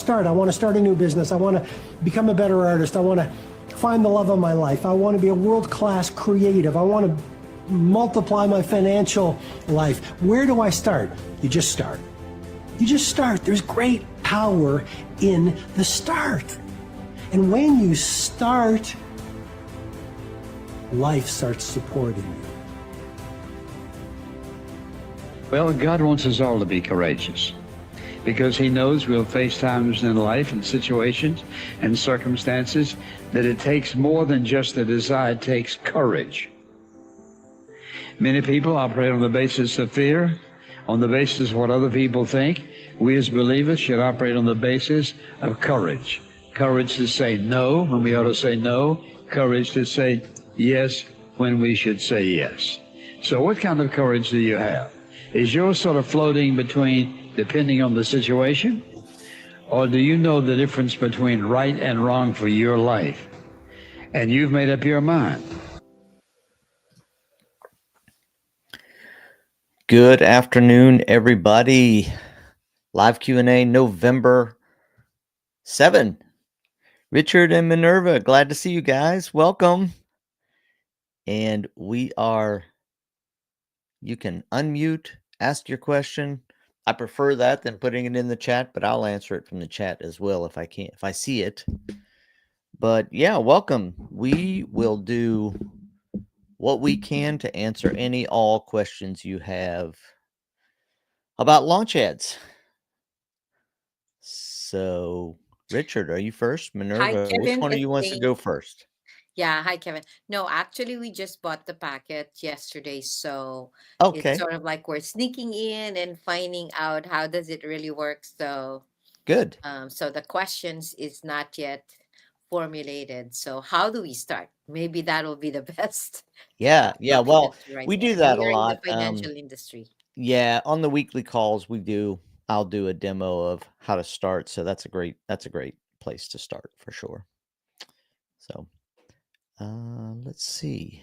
start. I want to start a new business. I want to become a better artist. I want to find the love of my life. I want to be a world-class creative. I want to multiply my financial life. Where do I start? You just start. You just start. There's great power in the start. And when you start, life starts supporting you. Well, God wants us all to be courageous because he knows we'll face times in life and situations and circumstances that it takes more than just a desire. It takes courage. Many people operate on the basis of fear, on the basis of what other people think. We as believers should operate on the basis of courage. Courage to say no when we ought to say no. Courage to say yes when we should say yes. So what kind of courage do you have? Is yours sort of floating between depending on the situation? Or do you know the difference between right and wrong for your life? And you've made up your mind. Good afternoon, everybody. Live Q&A November 7. Richard and Minerva, glad to see you guys. Welcome. And you can unmute, ask your question. I prefer that than putting it in the chat, but I'll answer it from the chat as well if I see it. But yeah, welcome. We will do what we can to answer all questions you have about launch ads. So, Richard, are you first? Minerva, Kevin, which one of you wants to go first? Yeah, hi, Kevin. No, actually, we just bought the packet yesterday, so Okay, it's sort of like we're sneaking in and finding out how does it really work. So, good. so the questions is not yet formulated. So, how do we start? Maybe that will be the best. Yeah. Well, right we do there. that a We are in lot. the financial industry. Yeah, on the weekly calls I'll do a demo of how to start. So that's a great place to start for sure. So, let's see.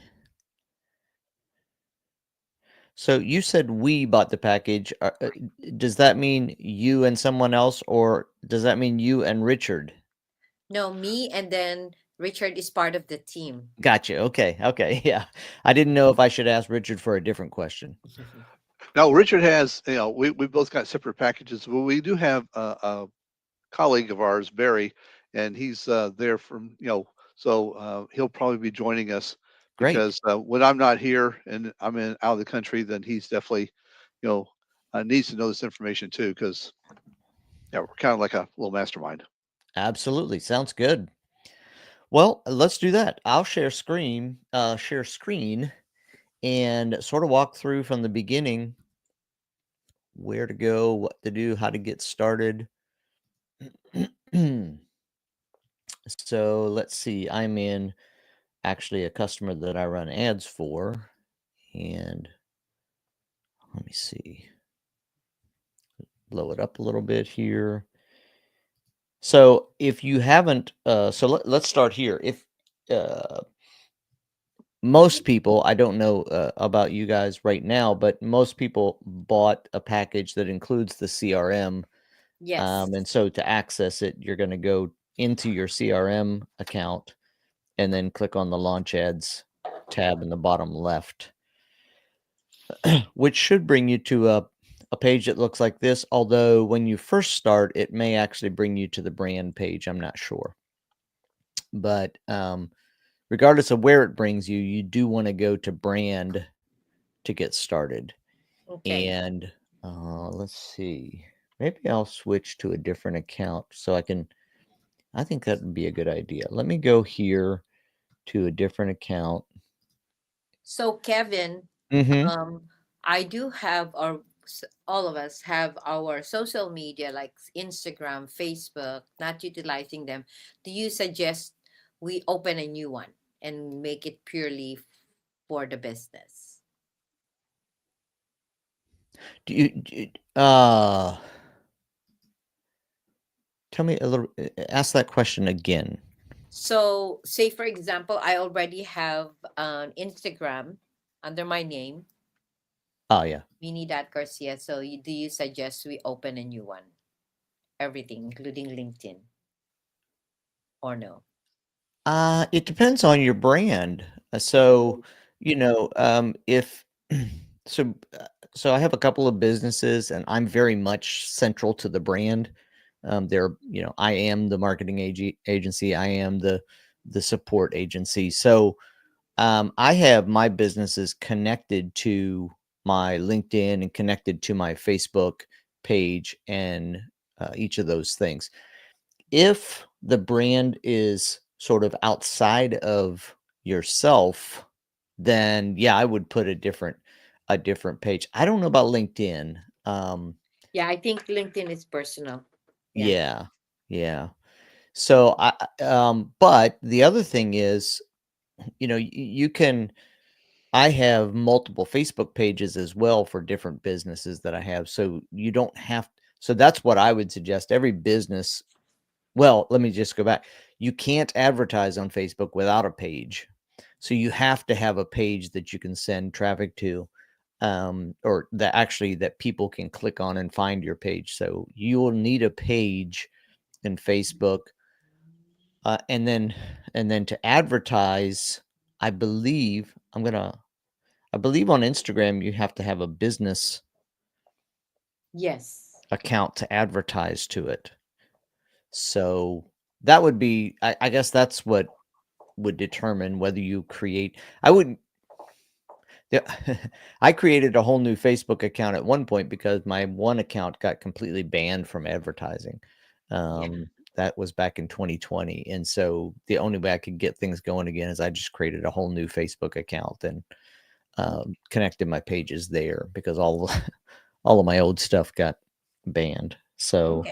So you said we bought the package. Does that mean you and someone else, or does that mean you and Richard? No, me and then Richard is part of the team. Gotcha. Okay. Yeah. I didn't know if I should ask Richard for a different question. No, Richard has, we both got separate packages, but we do have a colleague of ours, Barry, and he's there from, so he'll probably be joining us. Great. Because when I'm not here and I'm out of the country, then he's definitely, needs to know this information too, because we're kind of like a little mastermind. Absolutely. Sounds good. Well, let's do that. I'll share screen and sort of walk through from the beginning where to go, what to do, how to get started. So let's see. I'm in actually a customer that I run ads for. And let me see. Blow it up a little bit here. So if you haven't, let's start here. If most people, I don't know about you guys right now, but most people bought a package that includes the CRM. Yes. And so to access it, you're going to go into your CRM account and then click on the Launch Ads tab in the bottom left, which should bring you to a page that looks like this. Although when you first start, it may actually bring you to the brand page. I'm not sure. But regardless of where it brings you, you do want to go to brand to get started. Okay. And let's see. Maybe I'll switch to a different account so I think that would be a good idea. Let me go here to a different account. So, Kevin, I do have all of us have our social media like Instagram, Facebook, not utilizing them. Do you suggest we open a new one and make it purely for the business? Do you tell me a little, ask that question again. So, say for example, I already have an Instagram under my name, Oh, yeah. Minnie.Garcia. So, do you suggest we open a new one? everything, including LinkedIn, or no? It depends on your brand. So, if so, so I have a couple of businesses, and I'm very much central to the brand. I am the marketing agency. I am the support agency. So, I have my businesses connected to my LinkedIn and connected to my Facebook page and each of those things. If the brand is sort of outside of yourself, then yeah, I would put a different page. I don't know about LinkedIn. Yeah, I think LinkedIn is personal. Yeah. Yeah, yeah. So but the other thing is, you can. I have multiple Facebook pages as well for different businesses that I have. So you don't have. So that's what I would suggest. Every business. Well, let me just go back. You can't advertise on Facebook without a page. So you have to have a page that you can send traffic to, or that people can click on and find your page. So you will need a page in Facebook, and then to advertise, I believe I believe on Instagram you have to have a business Yes. account to advertise to it. So that would be, I guess that's what would determine whether you create. I wouldn't. Yeah, I created a whole new Facebook account at one point because my one account got completely banned from advertising. Yeah. That was back in 2020, and so the only way I could get things going again is I just created a whole new Facebook account and connected my pages there because all of my old stuff got banned. So Okay.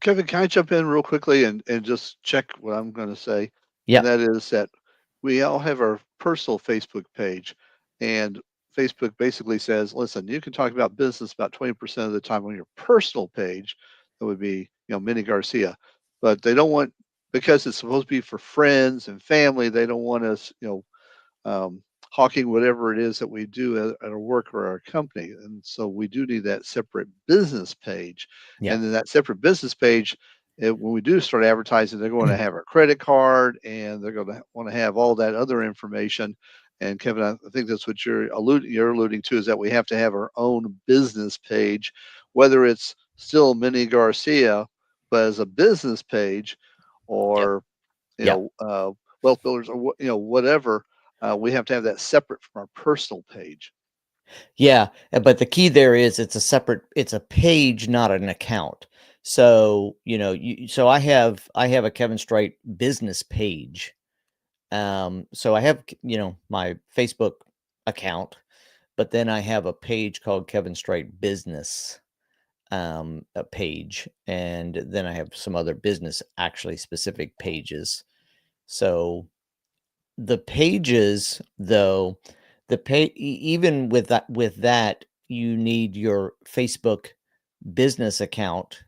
Kevin, can I jump in real quickly and just check what I'm going to say? yeah, And that is that we all have our personal Facebook page, and Facebook basically says, listen, you can talk about business about 20% of the time on your personal page. That would be, Minnie Garcia. But they don't want, because it's supposed to be for friends and family, they don't want us, hawking whatever it is that we do at our work or our company. And so we do need that separate business page. yeah, And then that separate business page, when we do start advertising, they're going to have our credit card and they're going to want to have all that other information. And Kevin, I think that's what you're alluding to, is that we have to have our own business page, whether it's still Minnie Garcia, but as a business page, yep, or yep. wealth builders, or whatever. We have to have that separate from our personal page. Yeah, but the key there is it's a page, not an account. So, so I have a Kevin Strite business page. So I have, my Facebook account, but then I have a page called Kevin Strite Business, a page, and then I have some other business actually specific pages. So the pages, though, even with that, you need your Facebook business account,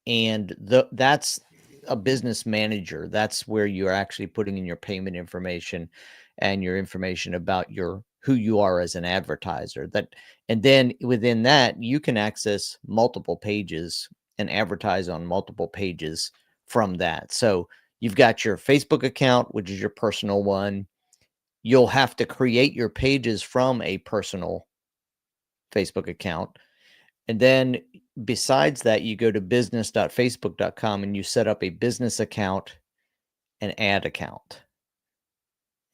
and that's a business manager. That's where you're actually putting in your payment information and your information about who you are as an advertiser. And then within that, you can access multiple pages and advertise on multiple pages from that. So you've got your Facebook account, which is your personal one. You'll have to create your pages from a personal Facebook account. And then besides that, you go to business.facebook.com and you set up a business account and ad account.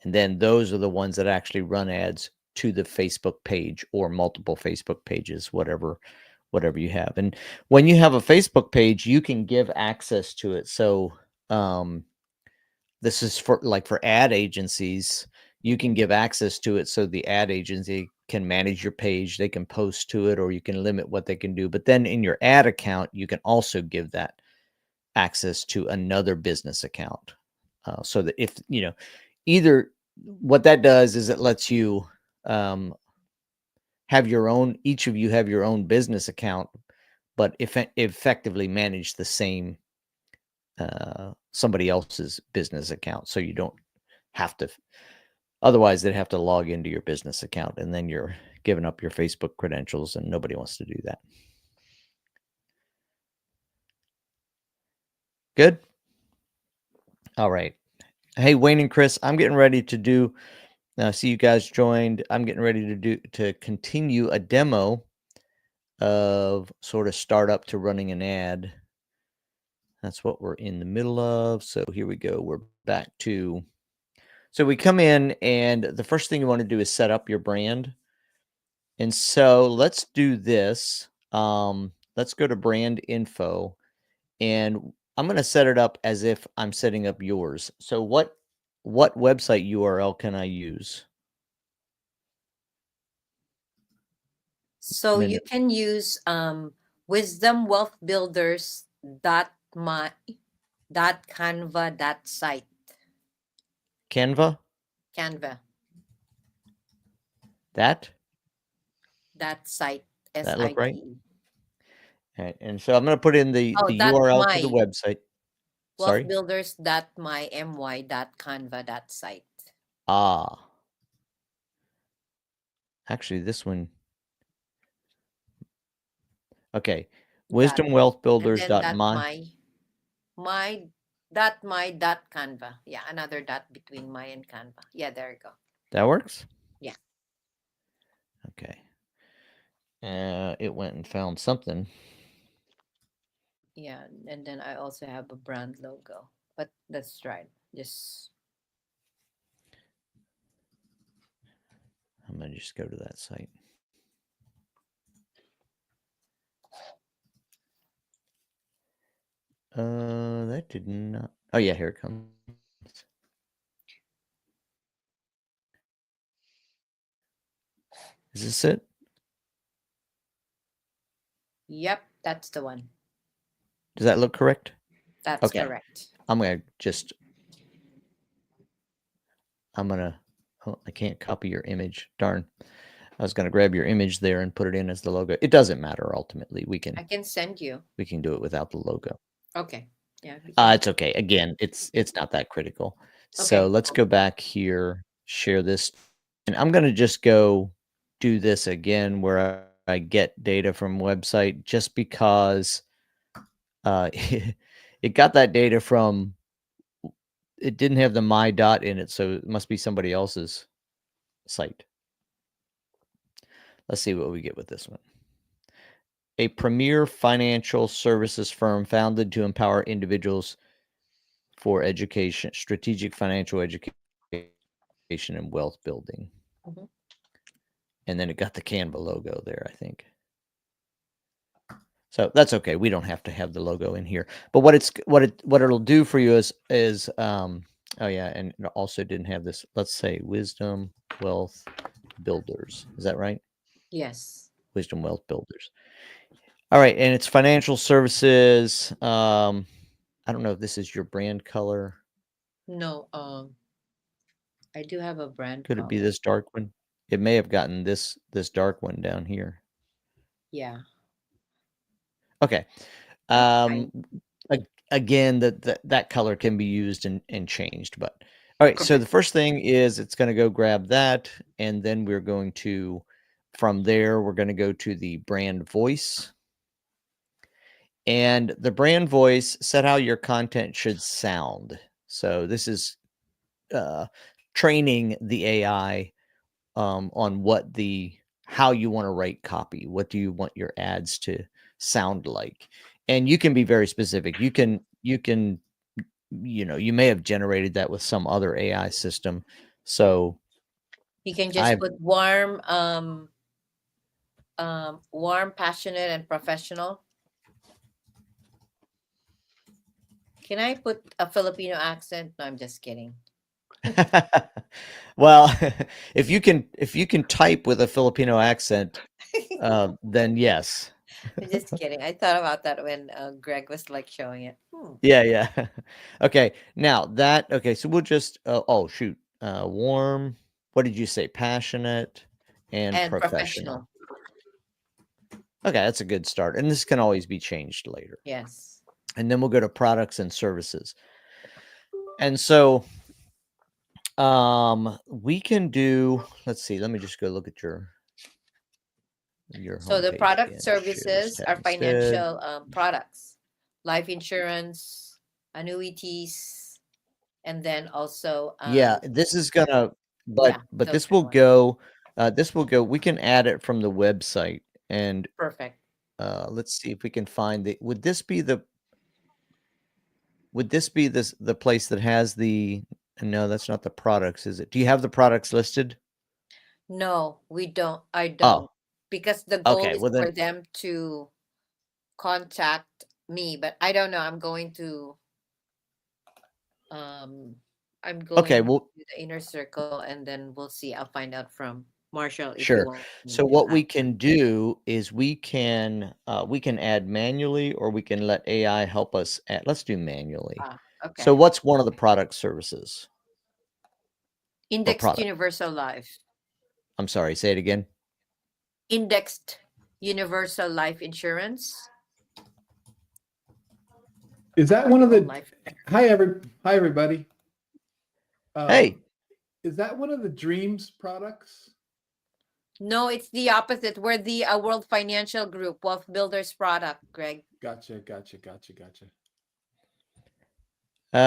And then those are the ones that actually run ads to the Facebook page or multiple Facebook pages, whatever you have. And when you have a Facebook page, you can give access to it. So this is for ad agencies. You can give access to it so the ad agency can manage your page. They can post to it, or you can limit what they can do. But then in your ad account, you can also give that access to another business account. So that if, either what that does is it lets you each of you have your own business account, but effectively manage the same somebody else's business account. So you don't have to. Otherwise, they'd have to log into your business account, and then you're giving up your Facebook credentials, and nobody wants to do that. Good. All right. Hey, Wayne and Chris, I'm getting ready to do. See, you guys joined. I'm getting ready to continue a demo of sort of startup to running an ad. That's what we're in the middle of. So here we go. We're back to. So we come in, and the first thing you want to do is set up your brand. And so let's do this. Let's go to brand info, and I'm going to set it up as if I'm setting up yours. So what website URL can I use? So Then you can use wisdomwealthbuilders.canva.site. Canva? Canva. That Site. that look right? SITE. All right. And so I'm going to put in the URL to the website. Sorry. Wealthbuilders.my.my.canva.site. Ah. Actually, this one. Okay. Wisdomwealthbuilders.my. My.canva. Yeah, another dot between my and Canva. Yeah, there you go. That works? Yeah. Okay. It went and found something. Yeah, and then I also have a brand logo. But that's right. Just I'm going to just go to that site. That did not. Oh, yeah, here it comes. Is this it? Yep, that's the one. Does that look correct? That's Okay. correct. I'm going to oh, I can't copy your image. Darn. I was going to grab your image there and put it in as the logo. It doesn't matter ultimately. I can send you. We can do it without the logo. Okay. Yeah. It's okay. Again, it's not that critical. So let's go back here, share this, and I'm going to just go do this again where I get data from website just because it got that data from, it didn't have the my dot in it, so it must be somebody else's site. Let's see what we get with this one. A premier financial services firm founded to empower individuals for education, strategic financial education, and wealth building. Mhm. And then it got the Canva logo there, I think. So that's okay. We don't have to have the logo in here. But what it'll do for you is oh yeah, and it also didn't have this. Let's say Wisdom Wealth Builders. Is that right? Yes. Wisdom Wealth Builders. All right, and it's financial services. I don't know if this is your brand color. No, I do have a brand Could it be color. this dark one? It may have gotten this dark one down here. Yeah. Okay. Fine. Again, that color can be used and changed. But all right. So the first thing is it's going to go grab that, and then we're going to, from there, we're going to go to the brand voice. And the brand voice, set how your content should sound. So this is training the AI on how you want to write copy. What do you want your ads to sound like? And you can be very specific. You can you may have generated that with some other AI system. So You can just put warm, passionate, and professional. Can I put a Filipino accent? No, I'm just kidding. Well, if you can type with a Filipino accent, then yes. I'm just kidding. I thought about that when Greg was like showing it. Yeah. Okay. Now that, okay, so we'll just oh shoot. Warm, what did you say? Passionate and professional. Okay, that's a good start. And this can always be changed later. Yes. And then we'll go to products and services. And so we can do, let's see, let me just go look at your So the product again. services are financial products, life insurance, annuities, and then also Yeah, this is gonna, yeah, but those are the ones. this will go, we can add it from the website. And Perfect. let's see if we can find the, would this be the the place that has the, no, that's not the products, is it? Do you have the products listed? No, we don't. I Oh, don't, because the goal okay. is Well for then, them to contact me, but I don't know. Um I'm okay. going Well, to the inner circle, and then we'll see. I'll find out from Marshall if he sure. wants me So to what we add can them. do is we can add manually, or we can let AI help us add. Let's do manually. Ah, So okay. what's one of the product services or Indexed product? Universal Life. I'm sorry, say it again. Indexed Universal Life Insurance. Is that Or one your of own the? life. Hi everybody. Hey, Is that one of the Dreams products? No, it's the opposite. We're the World Financial Group, Wealth Builders product, Greg. Gotcha.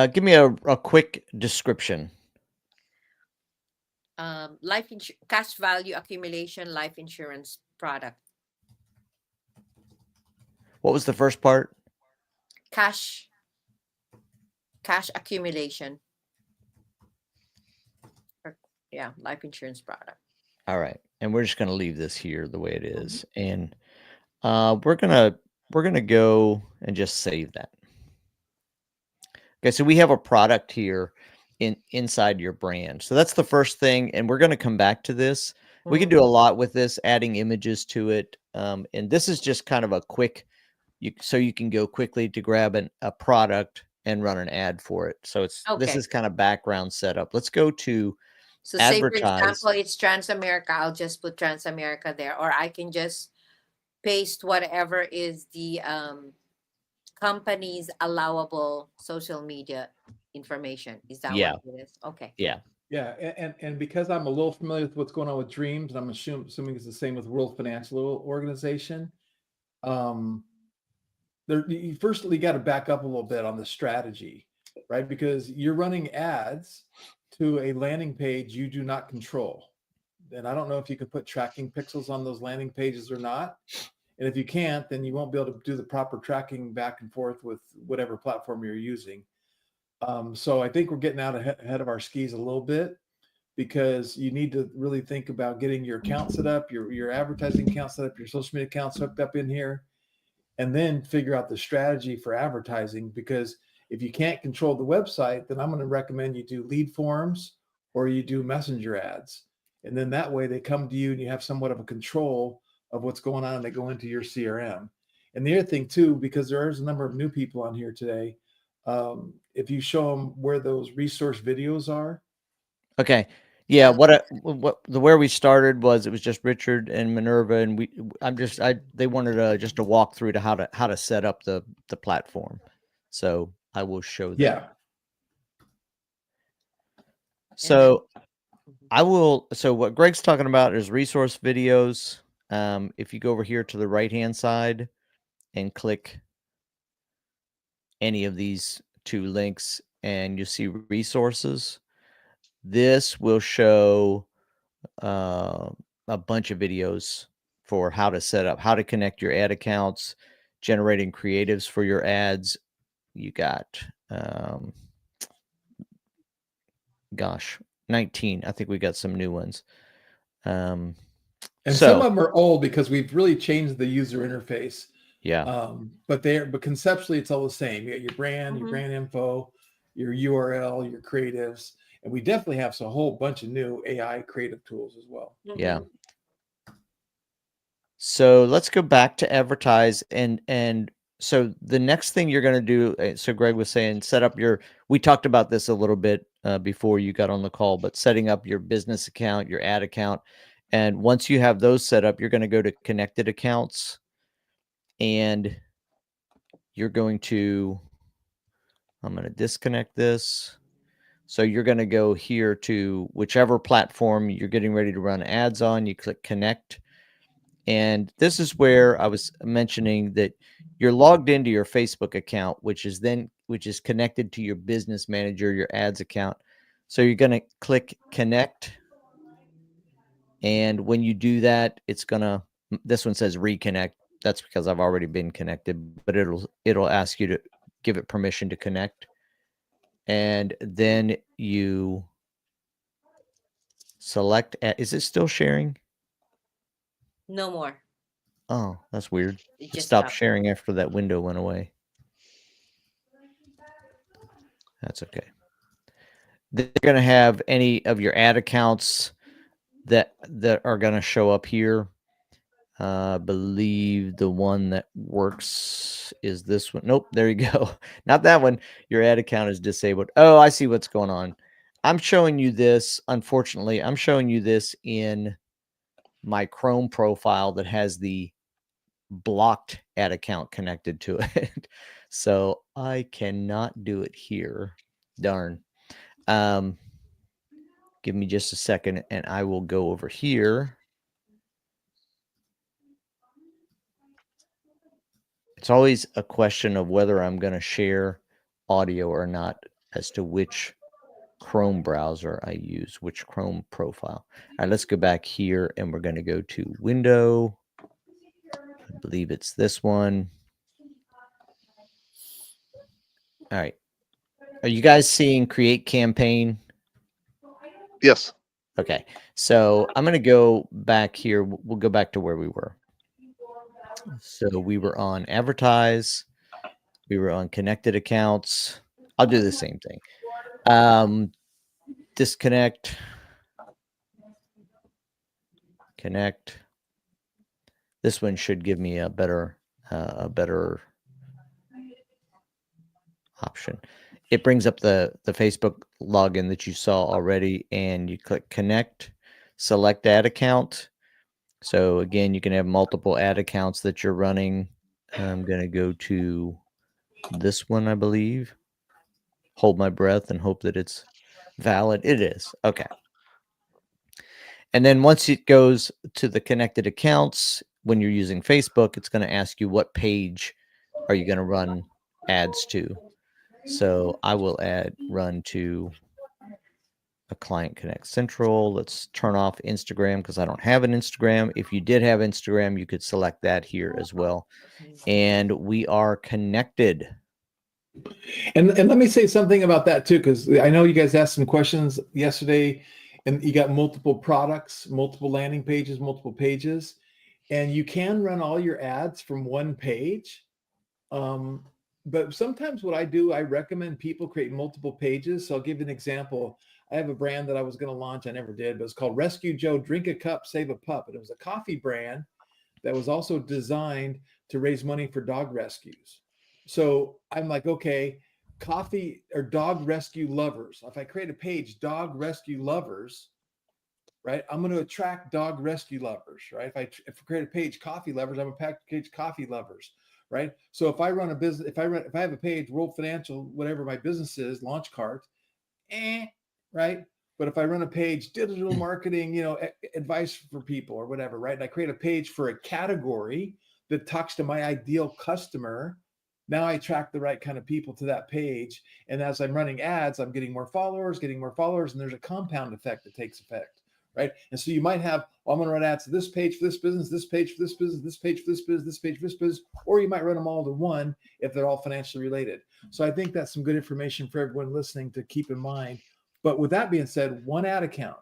give me a quick description. Cash value accumulation life insurance product. What was the first part? Cash accumulation. Yeah, life insurance product. All right. And we're just going to leave this here the way it is. And we're going to go and just save that. Okay, so we have a product here inside your brand. So that's the first thing, and we're going to come back to this. We can do a lot with this, adding images to it. And this is just kind of a quick, so you can go quickly to grab a product and run an ad for it. So this Okay. is kind of background setup. Let's go to So say for advertise. example, it's Transamerica. I'll just put Transamerica there, or I can just paste whatever is the company's allowable social media information. Is that Yeah. what it is? Okay. Yeah. Yeah, and because I'm a little familiar with what's going on with Dreams, and I'm assuming it's the same with World Financial Organization. You firstly got to back up a little bit on the strategy, right? Because you're running ads to a landing page you do not control. And I don't know if you can put tracking pixels on those landing pages or not. And if you can't, then you won't be able to do the proper tracking back and forth with whatever platform you're using. So I think we're getting out ahead of our skis a little bit, because you need to really think about getting your account set up, your advertising account set up, your social media accounts hooked up in here, and then figure out the strategy for advertising. Because if you can't control the website, then I'm going to recommend you do lead forms or you do messenger ads. And then that way they come to you and you have somewhat of a control of what's going on. And they go into your CRM. And the other thing too, because there is a number of new people on here today, if you show them where those resource videos are. Okay. Yeah. Where we started was, it was just Richard and Minerva, and they wanted just a walkthrough to how to set up the platform. So I will show them. Yeah. So so what Greg's talking about is resource videos. If you go over here to the right-hand side and click any of these two links, and you see resources, this will show a bunch of videos for how to set up, how to connect your ad accounts, generating creatives for your ads. You got, gosh, 19. I think we got some new ones. And some of them are old because we've really changed the user interface. Yeah. But conceptually it's all the same. You got your brand, your brand info, your URL, your creatives, and we definitely have a whole bunch of new AI creative tools as well. Yeah. So let's go back to advertise, and so the next thing you're going to do, so Greg was saying, we talked about this a little bit before you got on the call, but setting up your business account, your ad account. And once you have those set up, you're going to go to connected accounts, and you're going to, I'm going to disconnect this. So you're going to go here to whichever platform you're getting ready to run ads on. You click connect. And this is where I was mentioning that you're logged into your Facebook account, which which is connected to your business manager, your ads account. So you're going to click connect. And when you do that, it's going to, this one says reconnect. That's because I've already been connected, but it'll ask you to give it permission to connect. And then you select, is it still sharing? No more. Oh, that's weird. It It just stopped stopped. sharing after that window went away. That's okay. They're going to have any of your ad accounts that are going to show up here. I believe the one that works is this one. Nope, there you go. Not that one. Your ad account is disabled. Oh, I see what's going on. I'm showing you this. Unfortunately, I'm showing you this in my Chrome profile that has the blocked ad account connected to it. So I cannot do it here. Darn. Give me just a second and I will go over here. It's always a question of whether I'm going to share audio or not as to which Chrome browser I use, which Chrome profile. All right, let's go back here and we're going to go to Window. I believe it's this one. All right. Are you guys seeing Create Campaign? Yes. Okay. So I'm going to go back here. We'll go back to where we were. So we were on Advertise. We were on Connected Accounts. I'll do the same thing. Disconnect. Connect. This one should give me a better option. It brings up the Facebook login that you saw already, and you click connect, select ad account. So again, you can have multiple ad accounts that you're running. I'm going to go to this one, I believe. Hold my breath and hope that it's valid. It is. Okay. And then once it goes to the connected accounts, when you're using Facebook, it's going to ask you what page are you going to run ads to. So I will run to a Client Connect Central. Let's turn off Instagram because I don't have an Instagram. If you did have Instagram, you could select that here as well. And we are connected. And let me say something about that too, because I know you guys asked some questions yesterday, and you got multiple products, multiple landing pages, multiple pages, and you can run all your ads from one page. But sometimes what I do, I recommend people create multiple pages. So I'll give you an example. I have a brand that I was going to launch. I never did, but it's called Rescue Joe, Drink a Cup, Save a Pup. And it was a coffee brand that was also designed to raise money for dog rescues. So I'm like, okay, coffee or dog rescue lovers. If I create a page, dog rescue lovers, right? I'm going to attract dog rescue lovers, right? If I create a page, coffee lovers, I'm a page coffee lovers, right? So if I run a business, if I have a page, World Financial, whatever my business is, Launch Cart, right? But if I run a page, digital marketing, advice for people or whatever, right? And I create a page for a category that talks to my ideal customer. Now I attract the right kind of people to that page. And as I'm running ads, I'm getting more followers, and there's a compound effect that takes effect, right? And so you might have, I'm going to run ads to this page for this business, this page for this business, this page for this business, this page for this business, or you might run them all to one if they're all financially related. So I think that's some good information for everyone listening to keep in mind. But with that being said, one ad account,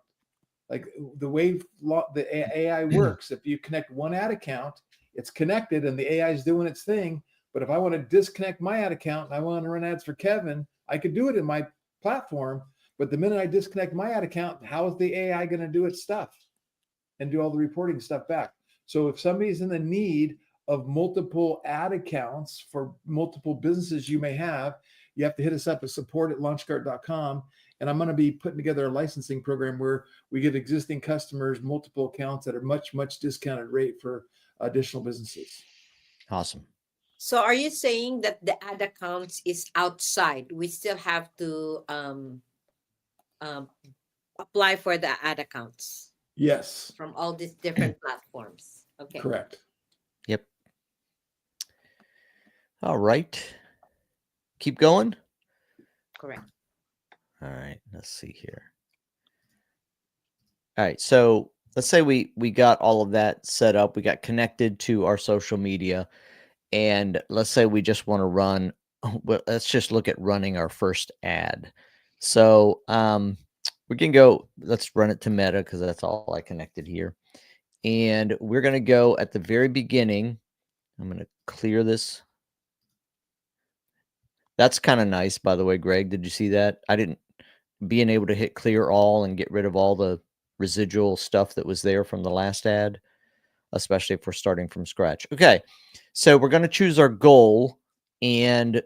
like the way the AI works, if you connect one ad account, it's connected and the AI is doing its thing. But if I want to disconnect my ad account and I want to run ads for Kevin, I could do it in my platform. But the minute I disconnect my ad account, how is the AI going to do its stuff and do all the reporting stuff back? So if somebody's in the need of multiple ad accounts for multiple businesses you may have, you have to hit us up at support@launchcart.com. And I'm going to be putting together a licensing program where we give existing customers multiple accounts at a much, much discounted rate for additional businesses. Awesome. So are you saying that the ad accounts is outside? We still have to apply for the ad accounts Yes. from all these different platforms. Okay. Correct. Yep. All right. keep going? Correct. All right, let's see here. All right, so let's say we got all of that set up. We got connected to our social media, and let's say we just want to run. Well, let's just look at running our first ad. So we can go. Let's run it to Meta because that's all I connected here, and we're going to go at the very beginning. I'm going to clear this. That's kind of nice, by the way, Greg. Did you see that? I didn't being able to hit clear all and get rid of all the residual stuff that was there from the last ad, especially if we're starting from scratch. Okay, so we're going to choose our goal. And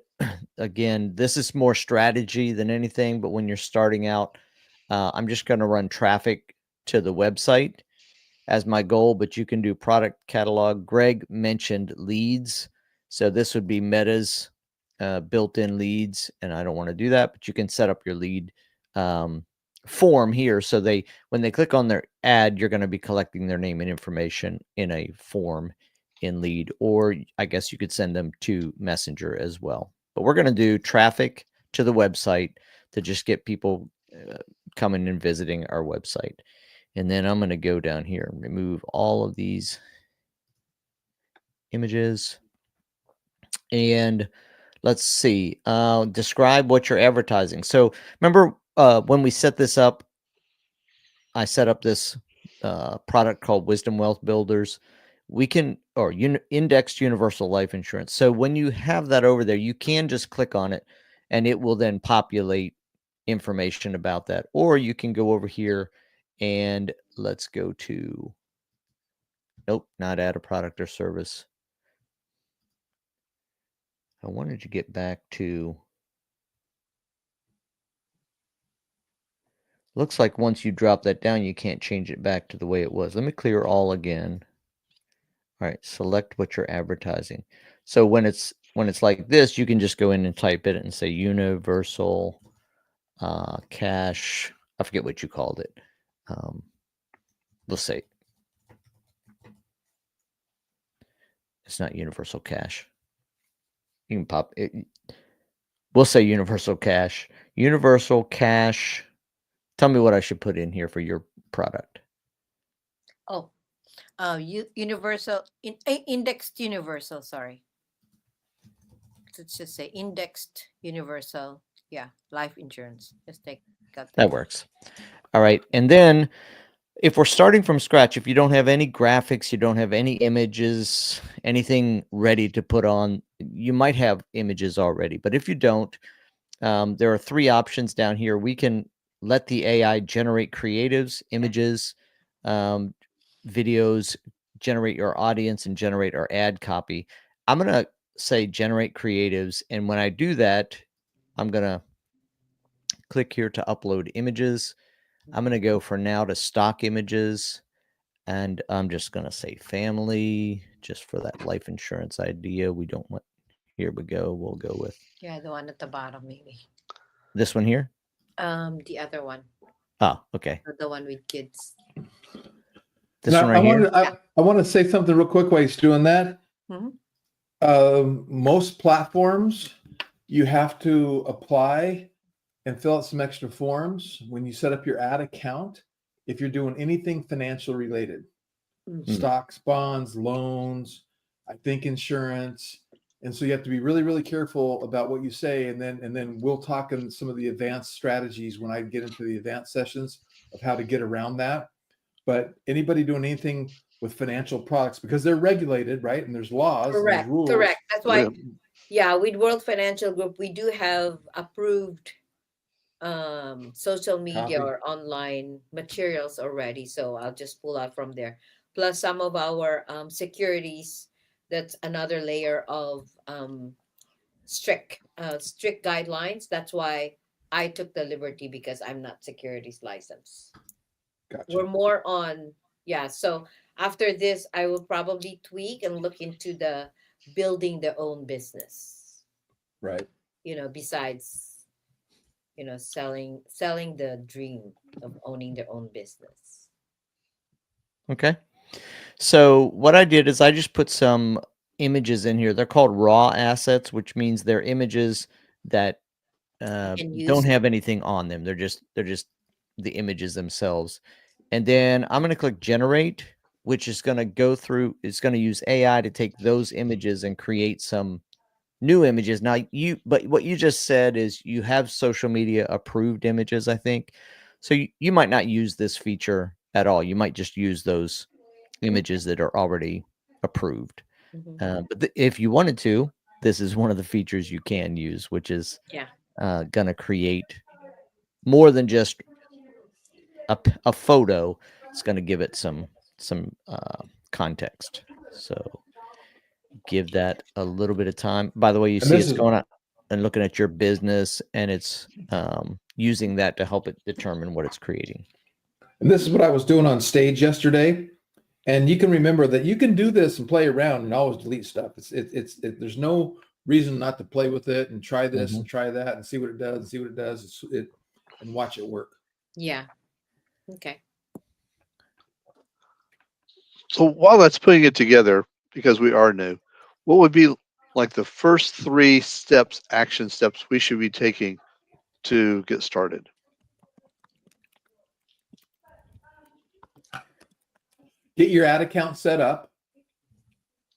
again, this is more strategy than anything, but when you're starting out, I'm just going to run traffic to the website as my goal, but you can do product catalog. Greg mentioned leads. So this would be Meta's built-in leads, and I don't want to do that, but you can set up your lead form here. So when they click on their ad, you're going to be collecting their name and information in a form in lead, or I guess you could send them to Messenger as well. But we're going to do traffic to the website to just get people coming and visiting our website. And then I'm going to go down here and remove all of these images. And let's see, describe what you're advertising. So remember when we set this up, I set up this product called Wisdom Wealth Builders. We can, or indexed universal life insurance. So when you have that over there, you can just click on it and it will then populate information about that. Or you can go over here and let's go to, nope, not add a product or service. I wanted to get back to, looks like once you drop that down, you can't change it back to the way it was. Let me clear all again. All right, select what you're advertising. So when it's like this, you can just go in and type it and say universal cash. I forget what you called it. We'll say it's not universal cash. You can pop it. We'll say universal cash. Universal cash. Tell me what I should put in here for your product. Oh, universal indexed universal. Sorry. Let's just say indexed universal. Yeah, life insurance. Just take that works. All right, and then if we're starting from scratch, if you don't have any graphics, you don't have any images, anything ready to put on, you might have images already. But if you don't, there are 3 options down here. We can let the AI generate creatives, images, videos, generate your audience, and generate our ad copy. I'm going to say generate creatives. And when I do that, I'm going to click here to upload images. I'm going to go for now to stock images. And I'm just going to say family, just for that life insurance idea. We don't want, here we go. We'll go with. Yeah, the one at the bottom, maybe. This one here? The other one. Oh, okay. The one with kids. This one right here? I want to say something real quick while he's doing that. Mm-hmm. Most platforms, you have to apply and fill out some extra forms when you set up your ad account. If you're doing anything financial related, stocks, bonds, loans, I think insurance. And so you have to be really, really careful about what you say. And then we'll talk in some of the advanced strategies when I get into the advanced sessions of how to get around that. But anybody doing anything with financial products, because they're regulated, right? And there's laws, Correct. there's rules. Correct. That's why, yeah, with World Financial Group, we do have approved social media or online materials already. So I'll just pull out from there. Plus some of our securities. That's another layer of strict guidelines. That's why I took the liberty, because I'm not securities licensed. Gotcha. We're more on, yeah. So after this, I will probably tweak and look into the building their own business. Right. Besides, selling the dream of owning their own business. Okay. So what I did is I just put some images in here. They're called raw assets, which means they're images that can use don't it. have anything on them. They're just the images themselves. And then I'm going to click generate, which is going to go through. It's going to use AI to take those images and create some new images. Now but what you just said is you have social media approved images, I think. So you might not use this feature at all. You might just use those images that are already approved. Mhm. But if you wanted to, this is one of the features you can use, which is Yeah. going to create more than just a photo. It's going to give it some context. So give that a little bit of time. By the way, you And see this it's is going on and looking at your business, and it's using that to help it determine what it's creating. and this is what I was doing on stage yesterday. And you can remember that you can do this and play around and always delete stuff. There's no reason not to play with it and try this and try that and see what it does and see what it does. And watch it work. Yeah. Okay. So while that's putting it together, because we are new, what would be like the first 3 steps, action steps we should be taking to get started? Get your ad account set up.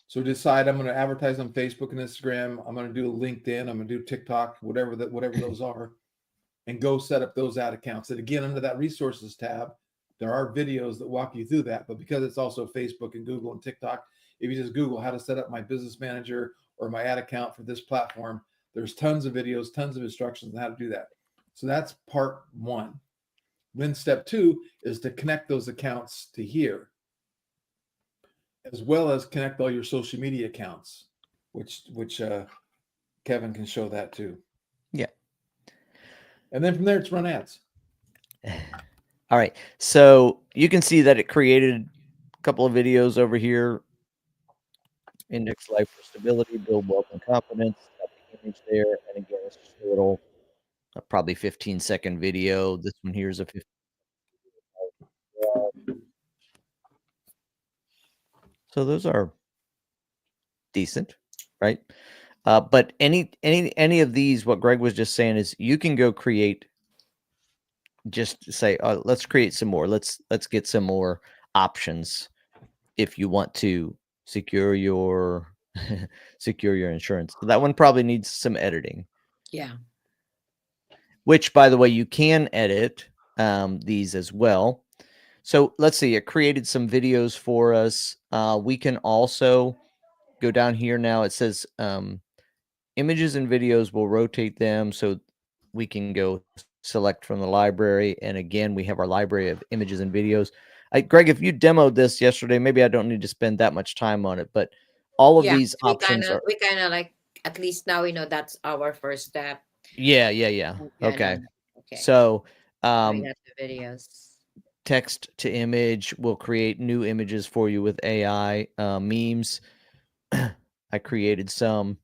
So decide I'm going to advertise on Facebook and Instagram. I'm going to do LinkedIn. I'm going to do TikTok, whatever those are, and go set up those ad accounts. And again, under that resources tab, there are videos that walk you through that. But because it's also Facebook and Google and TikTok, if you just Google how to set up my business manager or my ad account for this platform, there's tons of videos, tons of instructions on how to do that. So that's part 1. Then step 2 is to connect those accounts to here, as well as connect all your social media accounts, which Kevin can show that too. Yeah. And then from there, it's run ads. All right. So you can see that it created a couple of videos over here. Index life for stability, build wealth and confidence. Got the image there. And again, it's just a little, probably 15-second video. This one here is a 15. So those are decent, right? But any of these, what Greg was just saying is you can go create, just say, let's create some more. Let's get some more options if you want to secure your insurance. That one probably needs some editing. Yeah. Which, by the way, you can edit these as well. So let's see, it created some videos for us. We can also go down here now. It says images and videos, will rotate them. So we can go select from the library. And again, we have our library of images and videos. Greg, if you demoed this yesterday, maybe I don't need to spend that much time on it, but all of these options are. We kind of like, at least now we know that's our first step. Yeah. Okay. So we got the videos. Text to image will create new images for you with AI. Memes. I created some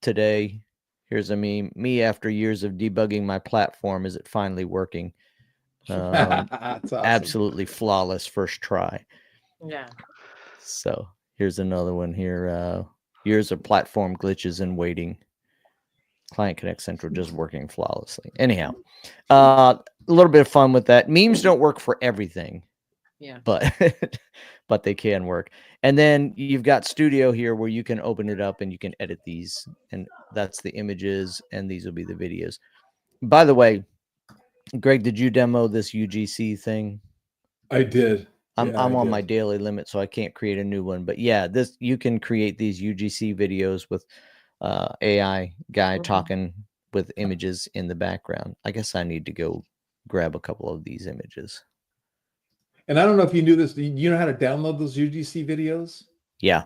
today. Here's a meme. Me after years of debugging my platform. Is it finally working? That's awesome. Absolutely flawless first try. Yeah. So here's another one here. Years of platform glitches and waiting. Client Connect Central just working flawlessly. Anyhow, a little bit of fun with that. Memes don't work for everything. Yeah. But they can work. And then you've got Studio here where you can open it up and you can edit these. And that's the images and these will be the videos. By the way, Greg, did you demo this UGC thing? I did. I'm on my daily limit, so I can't create a new one. But yeah, you can create these UGC videos with AI guy talking with images in the background. I guess I need to go grab a couple of these images. And I don't know if you knew this. Do you know how to download those UGC videos? Yeah.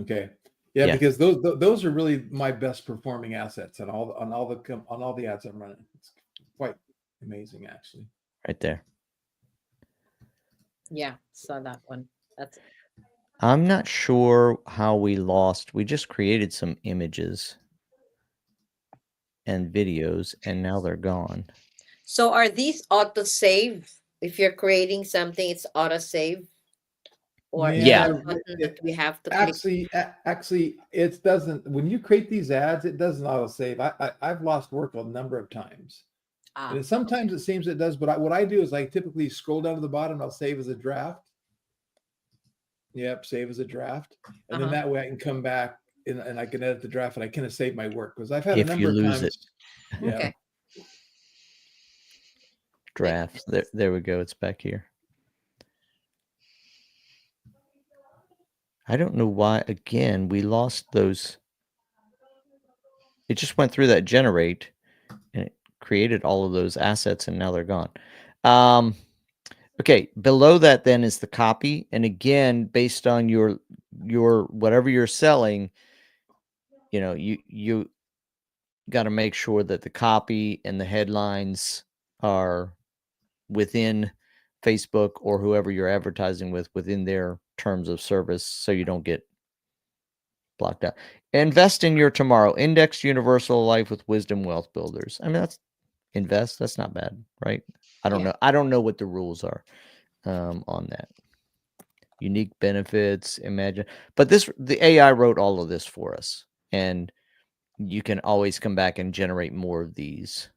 Okay. Yeah, because those are really my best performing assets on all the ads I'm running. It's quite amazing, actually. Right there. Yeah, saw that one. I'm not sure how we lost. We just created some images and videos, and now they're gone. So are these auto save? If you're creating something, it's auto save. or Yeah. any button that we have to click? Actually, it doesn't. When you create these ads, it doesn't auto save. I've lost work a number of times. Ah, And sometimes it seems it does, but what I do is I typically scroll down to the bottom. I'll save as a draft. Yep, save as a draft, and then Uh-huh. that way I can come back and I can edit the draft, and I kind of save my work because I've had a If you number of lose it, times. Yeah. Okay. draft. There we go. It's back here. I don't know why, again, we lost those. It just went through that generate and it created all of those assets and now they're gone. Okay, below that then is the copy. And again, based on your whatever you're selling, you know, you got to make sure that the copy and the headlines are within Facebook or whoever you're advertising with within their terms of service so you don't get blocked out. Invest in your tomorrow. Index Universal Life with Wisdom Wealth Builders. I mean, that's invest. That's not bad, right? I don't Yeah. know. I don't know what the rules are on that. Unique benefits, imagine. But the AI wrote all of this for us. And you can always come back and generate more of these.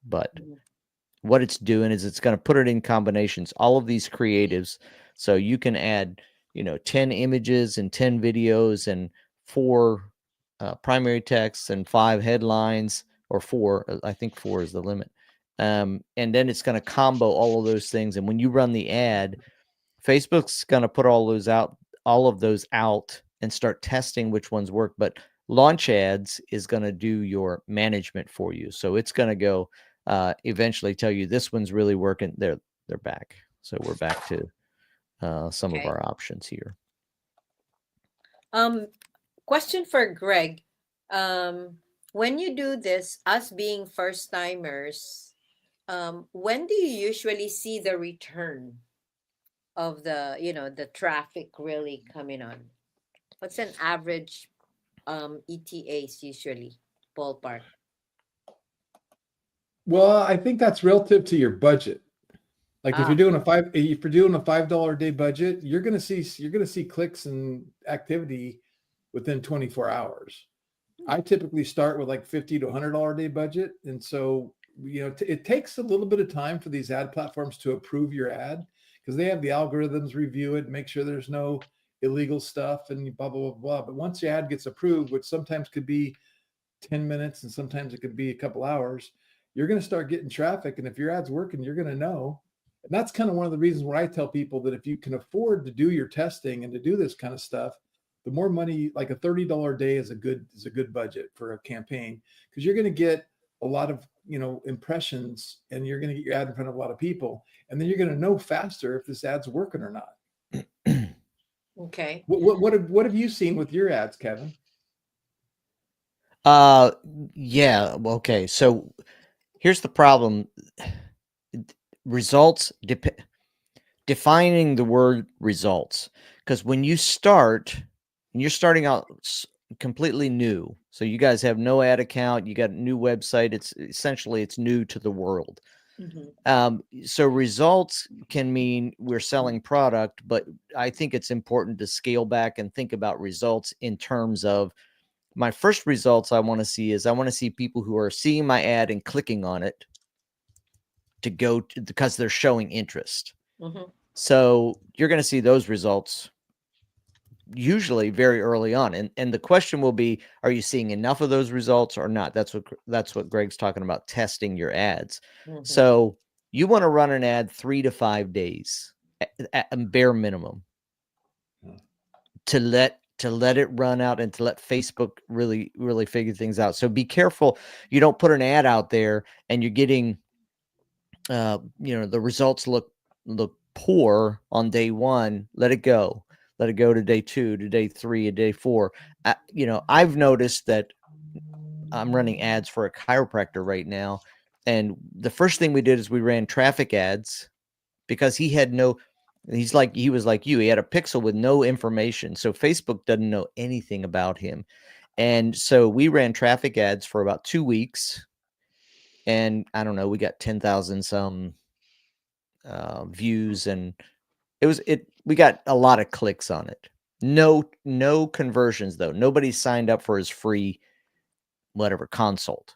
But what it's doing is it's going to put it in combinations, all of these creatives. So you can add, 10 images and 10 videos and 4 primary texts and 5 headlines, or 4. I think 4 is the limit. And then it's going to combo all of those things. And when you run the ad, Facebook's going to put all of those out and start testing which ones work. But Launch Ads is going to do your management for you. So it's going to go eventually tell you this one's really working. They're back. So we're back to some of Okay. our options here. Question for Greg. When you do this, us being first timers, when do you usually see the return of the traffic really coming on? What's an average ETAs usually, ballpark? Well, I think that's relative to your budget. Like if you're doing a $5 a day budget, you're gonna see clicks and activity within 24 hours. I typically start with like $50 to $100 a day budget, and so it takes a little bit of time for these ad platforms to approve your ad because they have the algorithms review it, make sure there's no illegal stuff, and blah blah blah blah. But once your ad gets approved, which sometimes could be 10 minutes and sometimes it could be a couple hours, you're going to start getting traffic, and if your ad's working, you're going to know. And that's kind of one of the reasons why I tell people that if you can afford to do your testing and to do this kind of stuff, the more money, like a $30 a day is a good budget for a campaign, because you're going to get a lot of impressions, and you're going to get your ad in front of a lot of people, and then you're going to know faster if this ad's working or not. Okay. What have you seen with your ads, Kevin? Yeah. Okay. So here's the problem. Results, defining the word results, because when you're starting out completely new, so you guys have no ad account, you got a new website, it's new to the world. So results can mean we're selling product, but I think it's important to scale back and think about results in terms of my first results I want to see people who are seeing my ad and clicking on it to go to, because they're showing interest. So you're going to see those results usually very early on. And the question will be, are you seeing enough of those results or not? That's what Greg's talking about, testing your ads. So you want to run an ad 3 to 5 days at bare minimum to let it run out and to let Facebook really, really figure things out. So be careful. You don't put an ad out there and you're getting, the results look poor on day 1. Let it go to day 2, to day 3, to day 4. I've noticed that I'm running ads for a chiropractor right now. And the first thing we did is we ran traffic ads because he was like you. He had a pixel with no information. So Facebook doesn't know anything about him. And so we ran traffic ads for about 2 weeks. And I don't know, we got 10,000 some views, and it we got a lot of clicks on it. No conversions though. Nobody signed up for his free whatever consult.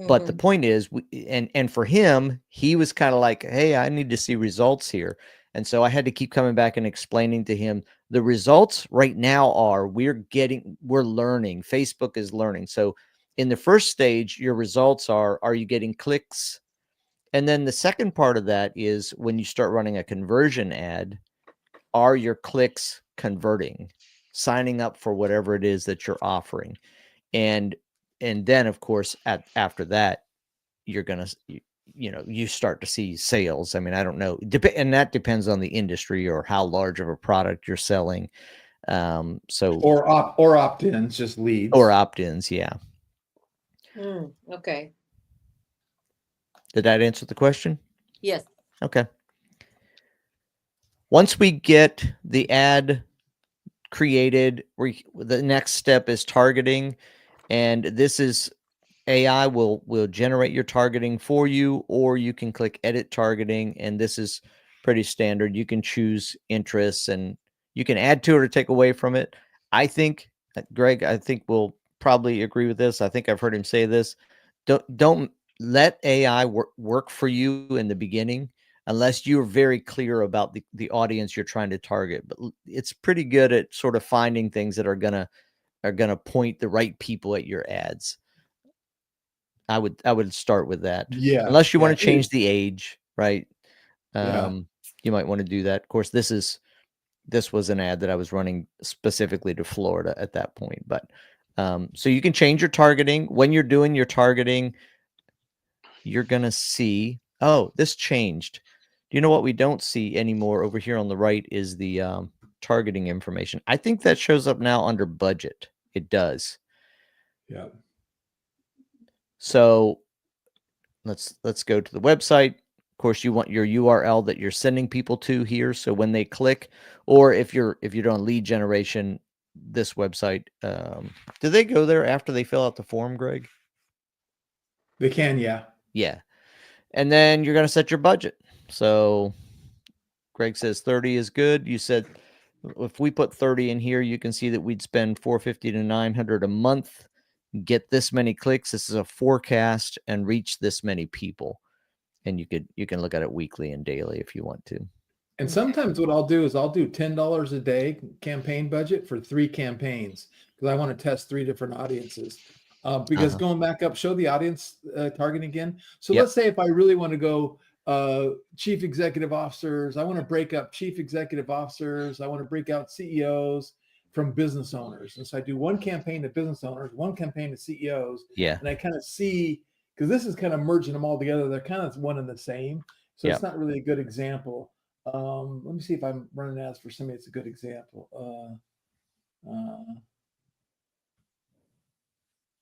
But the Mhm. point is, and for him, he was kind of like, hey, I need to see results here. And so I had to keep coming back and explaining to him the results right now are we're learning. Facebook is learning. So in the first stage, your results are you getting clicks? And then the second part of that is when you start running a conversion ad, are your clicks converting, signing up for whatever it is that you're offering? And then of course after that, you're going to, you start to see sales. I mean, I don't know. And that depends on the industry or how large of a product you're selling. So, Or opt-ins, just leads. or opt-ins. Yeah. Okay. Did that answer the question? Yes. Okay. Once we get the ad created, the next step is targeting. And this is AI will generate your targeting for you, or you can click edit targeting. And this is pretty standard. You can choose interests and you can add to it or take away from it. I think, Greg, I think we'll probably agree with this. I think I've heard him say this. Don't let AI work for you in the beginning unless you're very clear about the audience you're trying to target. But it's pretty good at sort of finding things that are gonna point the right people at your ads. I would start with that. Yeah. Unless you yeah, want to change the age, right? Yeah. You might want to do that. Of course, this was an ad that I was running specifically to Florida at that point. But so you can change your targeting. When you're doing your targeting, you're gonna see, oh, this changed. Do you know what we don't see anymore over here on the right is the targeting information. I think that shows up now under budget. It does. Yeah. So let's go to the website. Of course, you want your URL that you're sending people to here. So when they click, or if you're doing lead generation, this website, do they go there after they fill out the form, Greg? They can, yeah. Yeah. And then you're going to set your budget. So Greg says 30 is good. You said if we put 30 in here, you can see that we'd spend 450 to 900 a month, get this many clicks. This is a forecast and reach this many people. And you can look at it weekly and daily if you want to. And sometimes what I'll do is I'll do $10 a day campaign budget for 3 campaigns because I want to test 3 different audiences. Because going back up, show the audience targeting again. So Yep. let's say if I really want to go chief executive officers, I want to break up chief executive officers, I want to break out CEOs from business owners. And so I do one campaign to business owners, one campaign to CEOs. Yeah. And I kind of see, because this is kind of merging them all together. They're kind of one and the same. So Yep. it's not really a good example. Let me see if I'm running ads for somebody. It's a good example.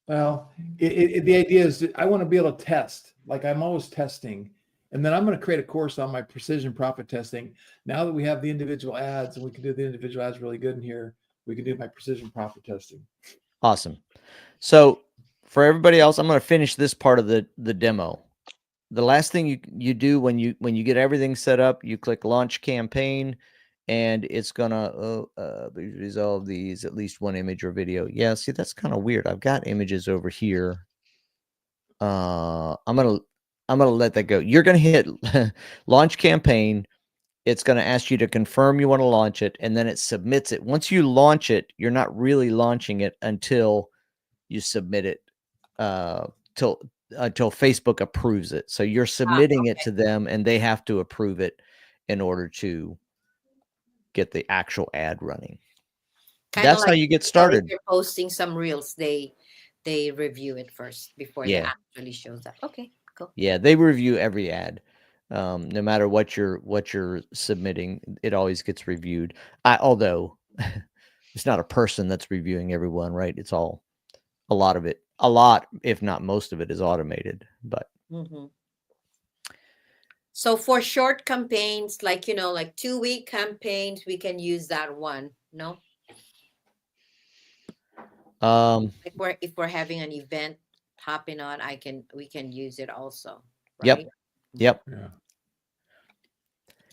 Well, the idea is that I want to be able to test. Like I'm always testing, and then I'm going to create a course on my precision profit testing. Now that we have the individual ads and we can do the individual ads really good in here, we can do my precision profit testing. Awesome. So for everybody else, I'm going to finish this part of the demo. The last thing you do when you get everything set up, you click launch campaign, and it's gonna resolve these at least one image or video. Yeah, see, that's kind of weird. I've got images over here. I'm gonna let that go. You're gonna hit launch campaign. It's gonna ask you to confirm you want to launch it, and then it submits it. Once you launch it, you're not really launching it until you submit it. Until Facebook approves it. So you're submitting it to them and they have to approve it in order to get the actual ad running. Kinda That's how like you get if started. you're posting some reels, they review it first before they Yeah. actually shows up. Okay, cool. Yeah, they review every ad. No matter what you're submitting, it always gets reviewed. Although it's not a person that's reviewing everyone, right? It's all a lot, if not most of it, is automated. But so for short campaigns, like like 2-week campaigns, we can use that one. No, like if we're having an event hopping on, we can use it also. Right? Yep. Yeah.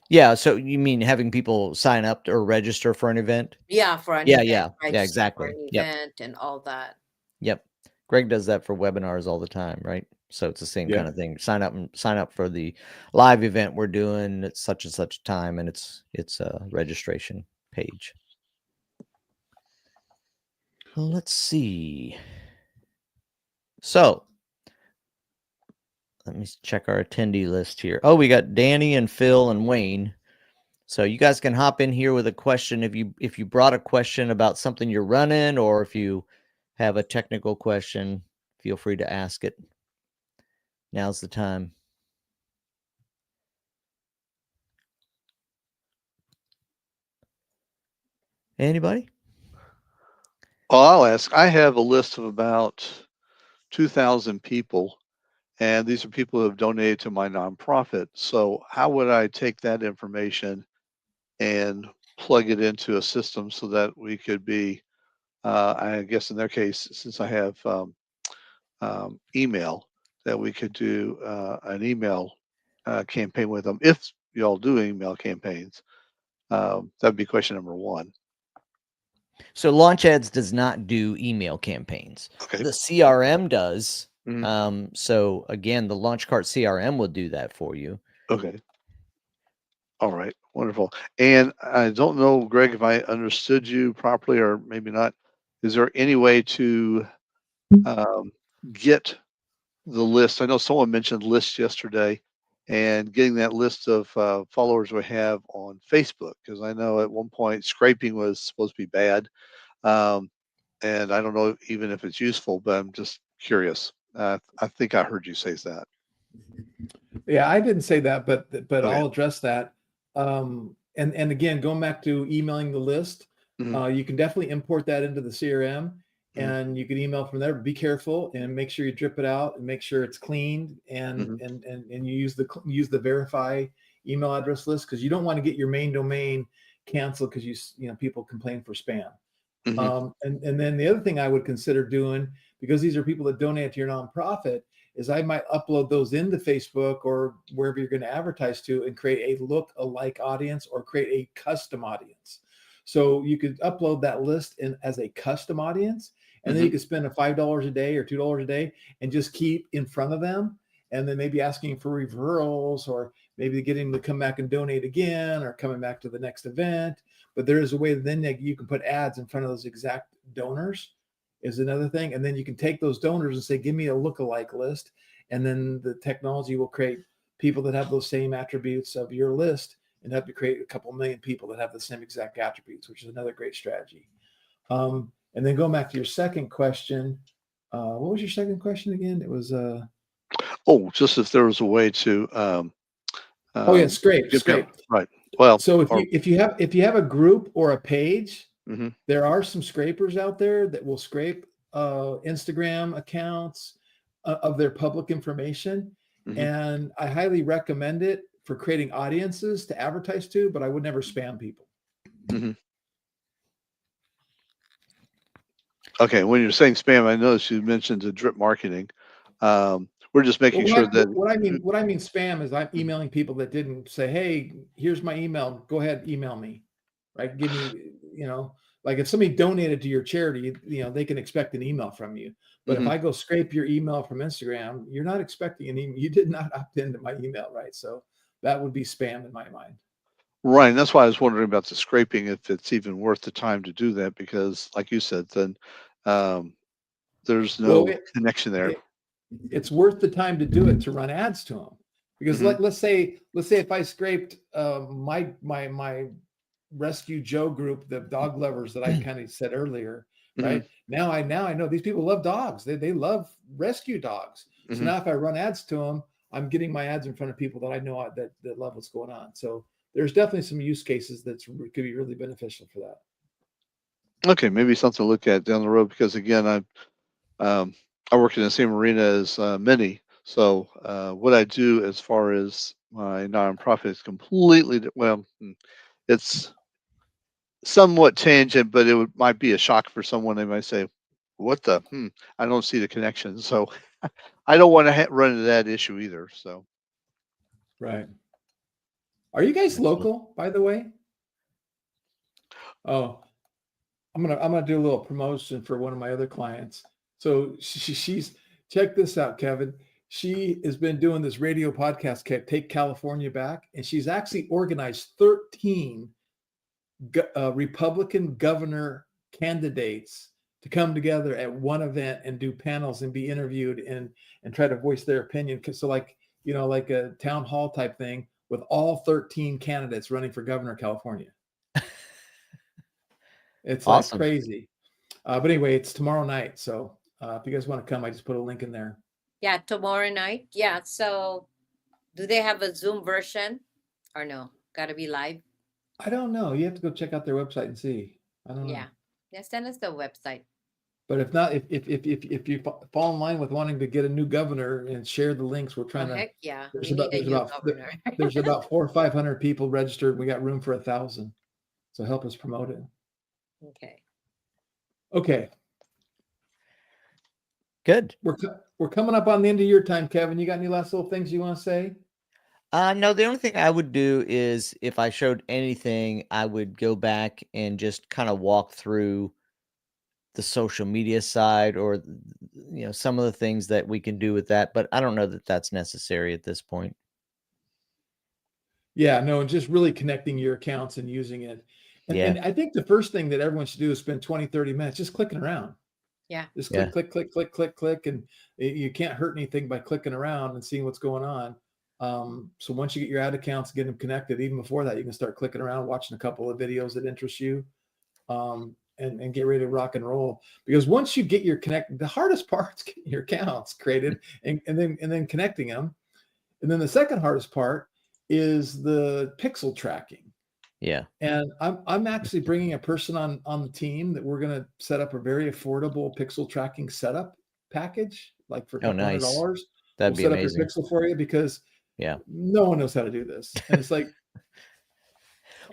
Yeah. So you mean having people sign up or register for an event? Yeah, for an Yeah, event, yeah, yeah, register for exactly. an Yep, event and all that. yep. Greg does that for webinars all the time, right? So it's the same Yeah. kind of thing. Sign up for the live event we're doing at such and such time, and it's a registration page. Let's see. So let me check our attendee list here. Oh, we got Danny and Phil and Wayne. So you guys can hop in here with a question if you brought a question about something you're running, or if you have a technical question, feel free to ask it. Now's the time. Anybody? Well, I'll ask. I have a list of about 2,000 people, and these are people who have donated to my nonprofit. So how would I take that information and plug it into a system so that we could be, I guess in their case, since I have email, that we could do an email campaign with them if y'all do email campaigns. That'd be question number one. So Launch Ads does not do email campaigns. Okay. The CRM does. Mhm. So again, the Launchcart CRM will do that for you. Okay. All right. Wonderful. And I don't know, Greg, if I understood you properly or maybe not. Is there any way to get the list? I know someone mentioned lists yesterday, and getting that list of followers we have on Facebook, because I know at one point scraping was supposed to be bad. Um, and I don't know even if it's useful, but I'm just curious. I think I heard you say that. Yeah, I didn't say that, but Okay. I'll address that. And again, going back to emailing the list, Mhm. you can definitely import that into the CRM, Mhm. and you can email from there. Be careful and make sure you drip it out and make sure it's cleaned, and Mhm. and you use the verify email address list, because you don't want to get your main domain canceled because you know people complain for spam. Mhm. And then the other thing I would consider doing, because these are people that donate to your nonprofit, is I might upload those into Facebook or wherever you're going to advertise to, and create a look-alike audience or create a custom audience. So you could upload that list in as a custom audience, and then you Mhm. could spend a $5 a day or $2 a day and just keep in front of them, and then maybe asking for referrals, or maybe getting them to come back and donate again, or coming back to the next event. But there is a way that then you can put ads in front of those exact donors, is another thing. And then you can take those donors and say, give me a lookalike list. And then the technology will create people that have those same attributes of your list, and help you create a couple million people that have the same exact attributes, which is another great strategy. And then going back to your second question, what was your second question again? It was, Oh, just if there was a way to oh yeah, scrape, give them scrape. right. Well, So if or you have a group or a page, mhm. there are some scrapers out there that will scrape Instagram accounts of their public information. Mhm. And I highly recommend it for creating audiences to advertise to, but I would never spam people. Mhm. Okay, when you're saying spam, I noticed you mentioned the drip marketing. We're just Well, making sure that what I mean spam is I'm emailing people that didn't say, "Hey, here's my email. Go ahead, email me." Right? Give me, like if somebody donated to your charity, they can expect an email from you. But if Mhm. I go scrape your email from Instagram, you're not expecting an email. You did not opt into my email, right? So that would be spam in my mind. Right, and that's why I was wondering about the scraping, if it's even worth the time to do that, because like you said, then um, there's Well, no connection there. it's worth the time to do it to run ads to them, because Mhm. let's say if I scraped my Rescue Joe group, the dog lovers that I kind of said earlier, Mhm. right? Now I know these people love dogs. They love rescue dogs. So Mhm. now if I run ads to them, I'm getting my ads in front of people that I know that love what's going on. So there's definitely some use cases that could be really beneficial for that. Okay, maybe something to look at down the road, because again, um, I work in the same arena as many. So what I do as far as my nonprofit is completely it's somewhat tangent, but might be a shock for someone. They might say, "What the? I don't see the connection." So I don't want to run into that issue either. So Right. Are you guys local, by the way? Oh, I'm gonna do a little promotion for one of my other clients. So she's check this out, Kevin. She has been doing this radio podcast, Take California Back, and she's actually organized 13 Republican governor candidates to come together at one event and do panels and be interviewed and try to voice their opinion. So like, like a town hall type thing with all 13 candidates running for governor of California. It's Awesome. like crazy. But anyway, it's tomorrow night. So if you guys want to come, I just put a link in there. Yeah, tomorrow night. Yeah. So do they have a Zoom version or no? Got to be live? I don't know. You have to go check out their website and see. I don't know. Yeah. Yeah, send us the website. But if not, if you fall in line with wanting to get a new governor and share the links, we're trying to. Heck yeah. There's We about need a new governor. there's about 400 or 500 people registered. We got room for 1,000. So help us promote it. Okay. Okay. Good. We're coming up on the end of your time, Kevin. You got any last little things you want to say? No, the only thing I would do is if I showed anything, I would go back and just kind of walk through the social media side or, some of the things that we can do with that. But I don't know that that's necessary at this point. Yeah, no, and just really connecting your accounts and using it. And I think the first thing that everyone should do is spend 20, 30 minutes just clicking around. Yeah. Just click. And you can't hurt anything by clicking around and seeing what's going on. So once you get your ad accounts, get them connected, even before that, you can start clicking around, watching a couple of videos that interest you, and get ready to rock and roll. Because once you get your the hardest part is getting your accounts created and then connecting them. And then the second hardest part is the pixel tracking. Yeah. And I'm actually bringing a person on the team that we're going to set up a very affordable pixel tracking setup package, like for $200. That'd be set amazing. up your pixel for you because yeah, no one knows how to do this. And it's like,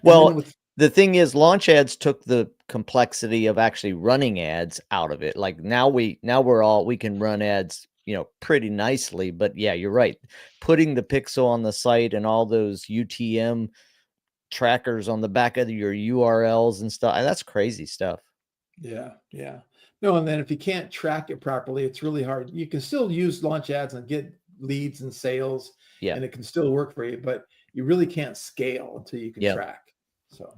well, the thing is, launch ads took the complexity of actually running ads out of it. Like now we can run ads, pretty nicely. But yeah, you're right. Putting the pixel on the site and all those UTM trackers on the back of your URLs and stuff, that's crazy stuff. Yeah. No, and then if you can't track it properly, it's really hard. You can still use launch ads and get leads and sales, and it can still work for you, but you really can't scale until you can track. So,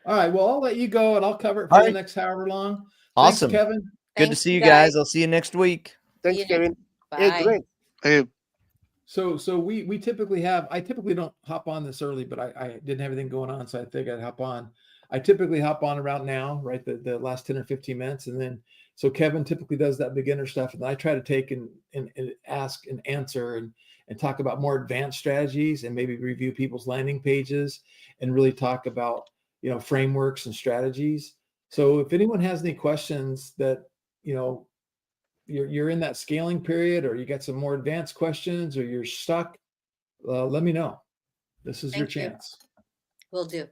all right. Well, I'll let you go and I'll cover it for the next however long. Awesome. Thanks, Kevin. Good to see you guys. I'll see you next week. Thanks, Kevin. Bye. Hey, great. Hey, So I typically don't hop on this early, but I didn't have anything going on, so I think I'd hop on. I typically hop on around now, right? The last 10 or 15 minutes. And then, so Kevin typically does that beginner stuff. And then I try to take and ask and answer and talk about more advanced strategies and maybe review people's landing pages and really talk about, frameworks and strategies. So if anyone has any questions that, you're in that scaling period, or you got some more advanced questions, or you're stuck, let me know. This is your chance. Will do.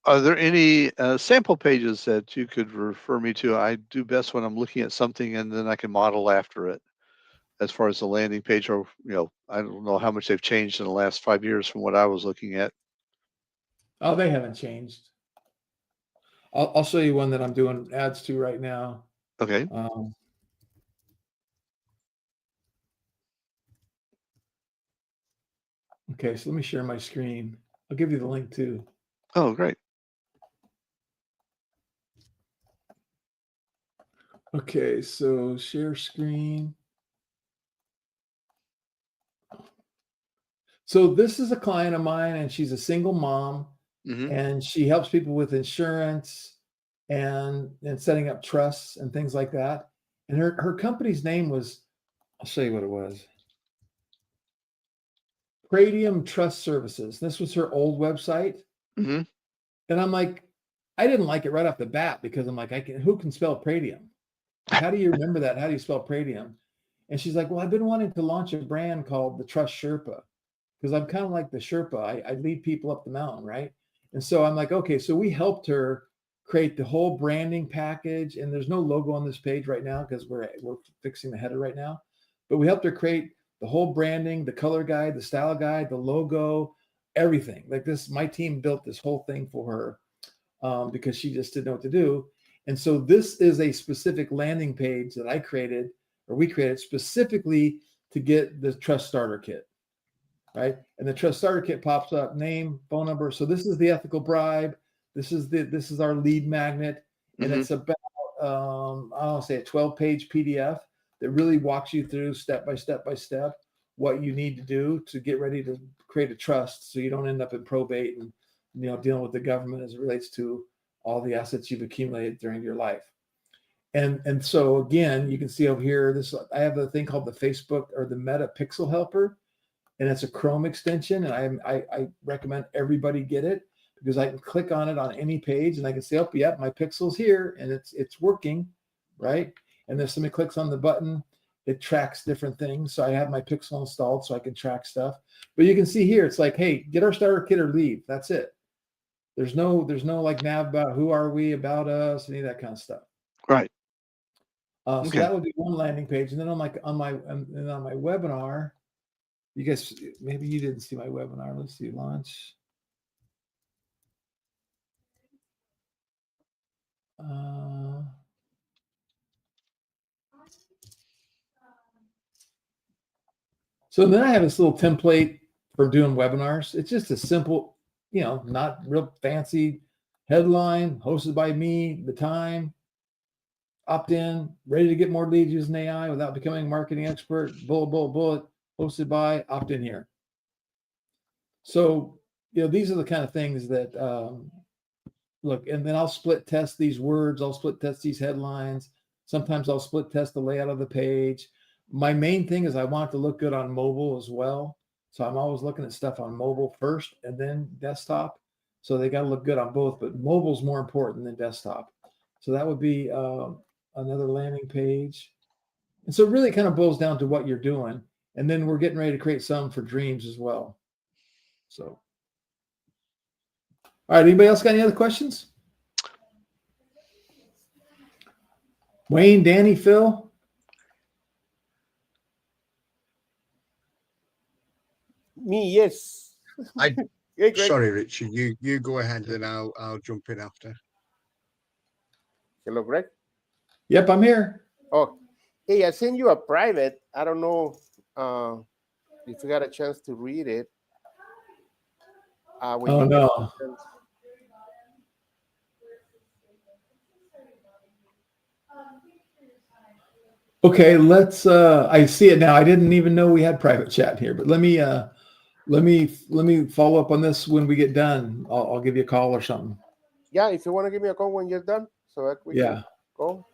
Are there any sample pages that you could refer me to? I do best when I'm looking at something and then I can model after it. As far as the landing page, or I don't know how much they've changed in the last 5 years from what I was looking at. Oh, they haven't changed. I'll show you one that I'm doing ads to right now. Okay. Okay, so let me share my screen. I'll give you the link too. Oh, great. Okay, so share screen. So this is a client of mine, and she's a single mom, and she helps people with insurance and setting up trusts and things like that. And her company's name was, I'll show you what it was. Pradium Trust Services. This was her old website. And I'm like, I didn't like it right off the bat because I'm like, who can spell Pradium? How do you remember that? How do you spell Pradium? And she's like, well, I've been wanting to launch a brand called the Trust Sherpa, because I'm kind of like the Sherpa. I lead people up the mountain, right? And so I'm like, okay, so we helped her create the whole branding package. And there's no logo on this page right now because we're fixing the header right now. But we helped her create the whole branding, the color guide, the style guide, the logo, everything. Like this, my team built this whole thing for her because she just didn't know what to do. And so this is a specific landing page that I created, or we created specifically to get the Trust Starter Kit, right? And the Trust Starter Kit pops up, name, phone number. So this is the ethical bribe. This is our lead magnet, and it's about I don't say a 12-page PDF that really walks you through step by step what you need to do to get ready to create a trust, so you don't end up in probate and dealing with the government as it relates to all the assets you've accumulated during your life. And so again, you can see over here, I have a thing called the Facebook or the Meta Pixel Helper, and it's a Chrome extension, and I recommend everybody get it because I can click on it on any page and I can say, oh, yep, my pixel's here and it's working, right? And if somebody clicks on the button, it tracks different things. So I have my pixel installed so I can track stuff. But you can see here, it's like, hey, get our starter kit or leave. That's it. There's no like nav about who are we, about us, any of that kind of stuff. Right. So that would be one landing page. And then on my webinar, you guys, maybe you didn't see my webinar. Let's see, launch. So then I have this little template for doing webinars. It's just a simple, not real fancy headline, hosted by me, the time, opt in, ready to get more leads using AI without becoming a marketing expert, bullet, hosted by, opt in here. So, these are the kind of things that, look, and then I'll split test these words. I'll split test these headlines. Sometimes I'll split test the layout of the page. My main thing is I want it to look good on mobile as well. So I'm always looking at stuff on mobile first and then desktop. So they got to look good on both, but mobile's more important than desktop. So that would be another landing page. And so it really kind of boils down to what you're doing. And then we're getting ready to create some for dreams as well. So, all right, anybody else got any other questions? Wayne, Danny, Phil? Me, yes. Sorry, Richard. You go ahead, and I'll jump in after. Hello, Greg. Yep, I'm here. Oh, hey, I sent you a private. I don't know if you got a chance to read it. Oh no. Okay, let's I see it now. I didn't even know we had private chat here, but let me follow up on this when we get done. I'll give you a call or something. Yeah, if you want to give me a call when you're done, so that we can go.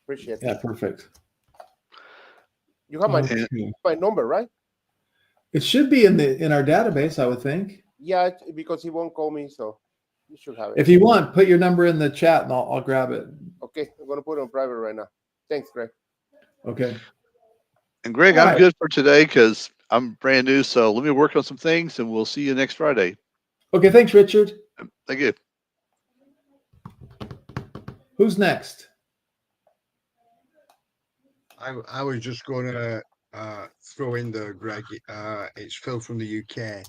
Appreciate it. Yeah, perfect. You have my number, right? It should be in our database, I would think. Yeah, because he won't call me, so you should have it. If you want, put your number in the chat and I'll grab it. Okay, I'm gonna put it on private right now. Thanks, Greg. Okay. And Greg, I'm good for today because I'm brand new. So let me work on some things and we'll see you next Friday. Okay. Thanks, Richard. Thank you. Who's next? I was just going to throw in there, Greg. It's Phil from the UK.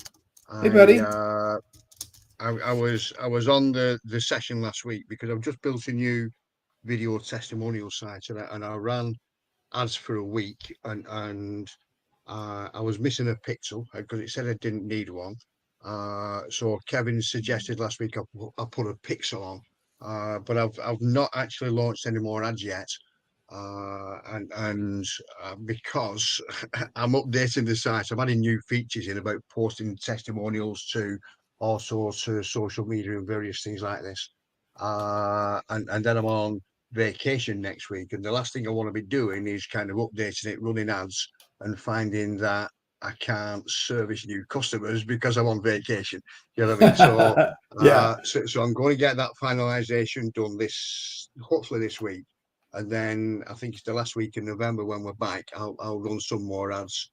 Hey, buddy. I was on the session last week because I've just built a new video testimonial site and I ran ads for a week and I was missing a pixel because it said I didn't need one. So Kevin suggested last week I put a pixel on, but I've not actually launched any more ads yet. And because I'm updating the site, I'm adding new features in about posting testimonials to also to social media and various things like this. And then I'm on vacation next week, and the last thing I want to be doing is kind of updating it, running ads, and finding that I can't service new customers because I'm on vacation. You know what I mean? So yeah. So I'm going to get that finalization done hopefully this week. And then I think it's the last week in November when we're back, I'll run some more ads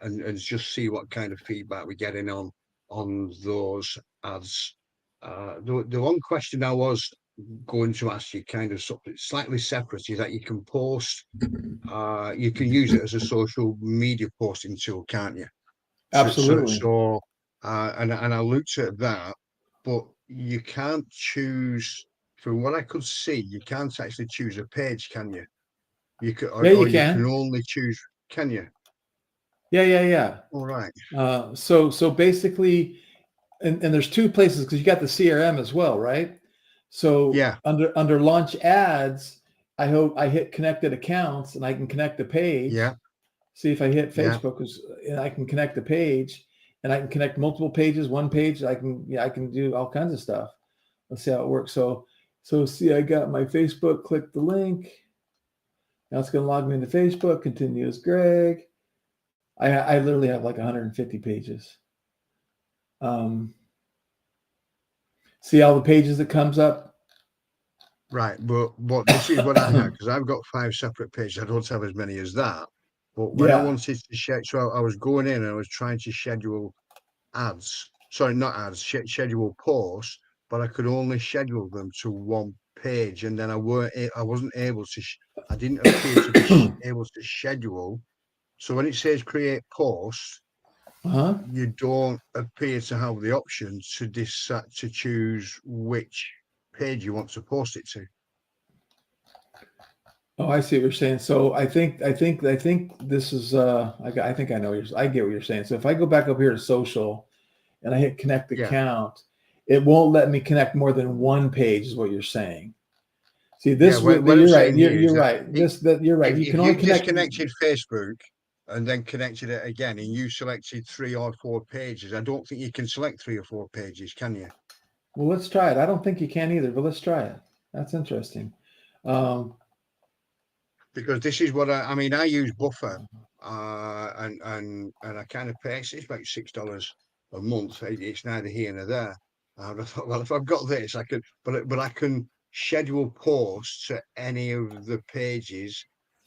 and just see what kind of feedback we're getting on those ads. The one question I was going to ask you kind of something slightly separate is that you can post, you can use it as a social media posting tool, can't you? Absolutely. And I looked at that, but you can't choose. From what I could see, you can't actually choose a page, can you? You could, Yeah, you or you can can. only choose. Can you? Yeah. All right. So basically, and there's two places because you got the CRM as well, right? So Yeah. under launch ads, I hit connected accounts and I can connect the page. Yeah. See if I hit Yeah. Facebook, and I can connect the page, and I can connect multiple pages. One page, I can do all kinds of stuff. Let's see how it works. So see, I got my Facebook. Click the link. Now it's going to log me into Facebook. Continue as Greg. I literally have like 150 pages. See all the pages that comes up. Right, but this is what I have because I've got 5 separate pages. I don't have as many as that. But when I Yeah. wanted to check, so I was going in and I was trying to schedule ads. Sorry, not ads, schedule posts, but I could only schedule them to one page, and then I wasn't able to. I didn't appear to be able to schedule. So when it says create post, Uh-huh. you don't appear to have the option to decide to choose which page you want to post it to. Oh, I see what you're saying. So I think this is I think I know I get what you're saying. So if I go back up here to social and I hit connect Yeah. account, it won't let me connect more than one page, is what you're saying. See, this what I'm you're right. saying here is You're that right. You're right. You if can only you connect. disconnected Facebook and then connected it again, and you selected 3 or 4 pages, I don't think you can select 3 or 4 pages, can you? Well, let's try it. I don't think you can either, but let's try it. That's interesting. Because this is what I mean. I use Buffer, and I kind of pay. It's about $6 a month. It's neither here nor there. And I thought, well, if I've got this, I could, but I can schedule posts to any of the pages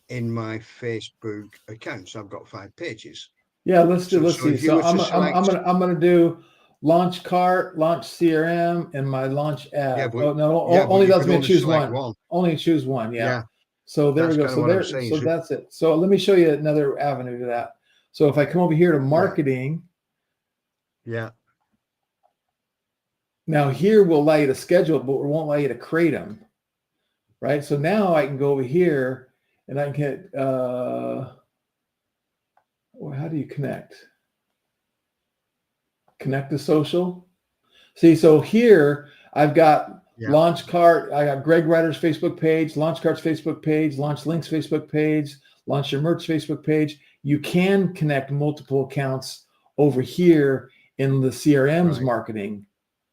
in my Facebook account. So I've got 5 pages. Yeah, let's So see. if you So were to select, I'm gonna do launch cart, launch CRM, and my launch ad. yeah, but Only you lets can me only choose select one. one. Only choose one. Yeah. Yeah, So there that's we go. kind of So what I'm saying. so that's it. So let me show you another avenue to that. So if I come over here to marketing, Yeah, now here will allow you to schedule, but it won't allow you to create them. Right. So now I can go over here and I can get well, how do you connect? Connect to social. See, so here I've got Launch Cart. I got Greg Ryder's Facebook page, Launch Cart's Facebook page, Launch Link's Facebook page, Launch Your Merch Facebook page. You can connect multiple accounts over here in the CRM's marketing,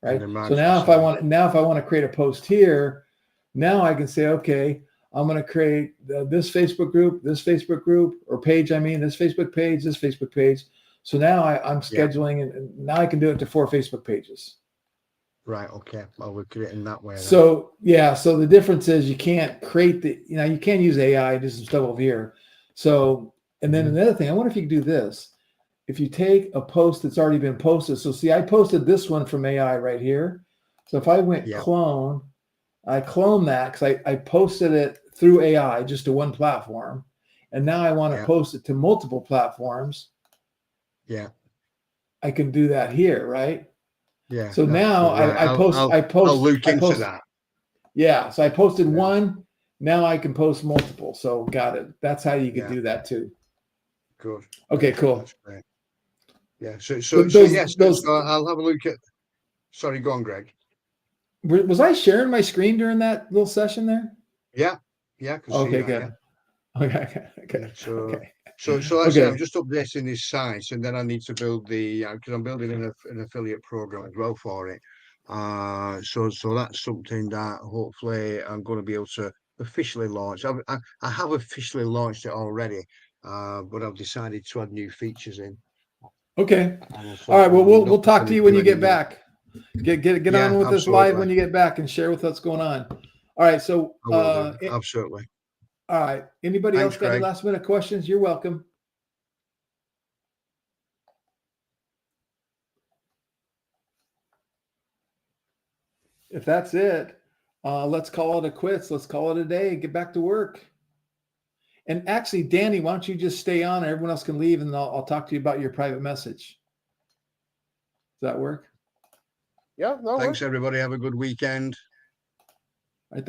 right? So now if I want to create a post here, now I can say, okay, I'm going to create this Facebook group, or page. I mean, this Facebook page. So now I'm scheduling, and now I can do it to 4 Facebook pages. right. Okay. Well, we're creating that way. So yeah. So the difference is you can't create you can use AI, do some stuff over here. So, and then another thing, I wonder if you could do this. If you take a post that's already been posted. So see, I posted this one from AI right here. So if I went clone, I clone that because I posted it through AI just to one platform. And now I want to post it to multiple platforms. Yeah. I can do that here, right? Yeah. So now I post. I'll look into that. Yeah. So I posted one. Now I can post multiple. So got it. That's how you could do that too. Good. Okay. Cool. That's great. Yeah. So I'll have a look at. Sorry, go on, Greg. Was I sharing my screen during that little session there? Yeah. Yeah. Okay. Good. Okay. So like I say, I'm just updating this site, and then I need to build because I'm building an affiliate program as well for it. So that's something that hopefully I'm going to be able to officially launch. I have officially launched it already, but I've decided to add new features in. Okay. All right. Well, we'll talk to you when you get back. Get on with this live when you get back and share with what's going on. All right. So absolutely. All right. Anybody else got any last minute questions? You're welcome. If that's it, let's call it a quits. Let's call it a day. Get back to work. And actually, Danny, why don't you just stay on? Everyone else can leave, and I'll talk to you about your private message. Does that work? Yeah, no, Thanks, everybody. Have a good weekend. I think.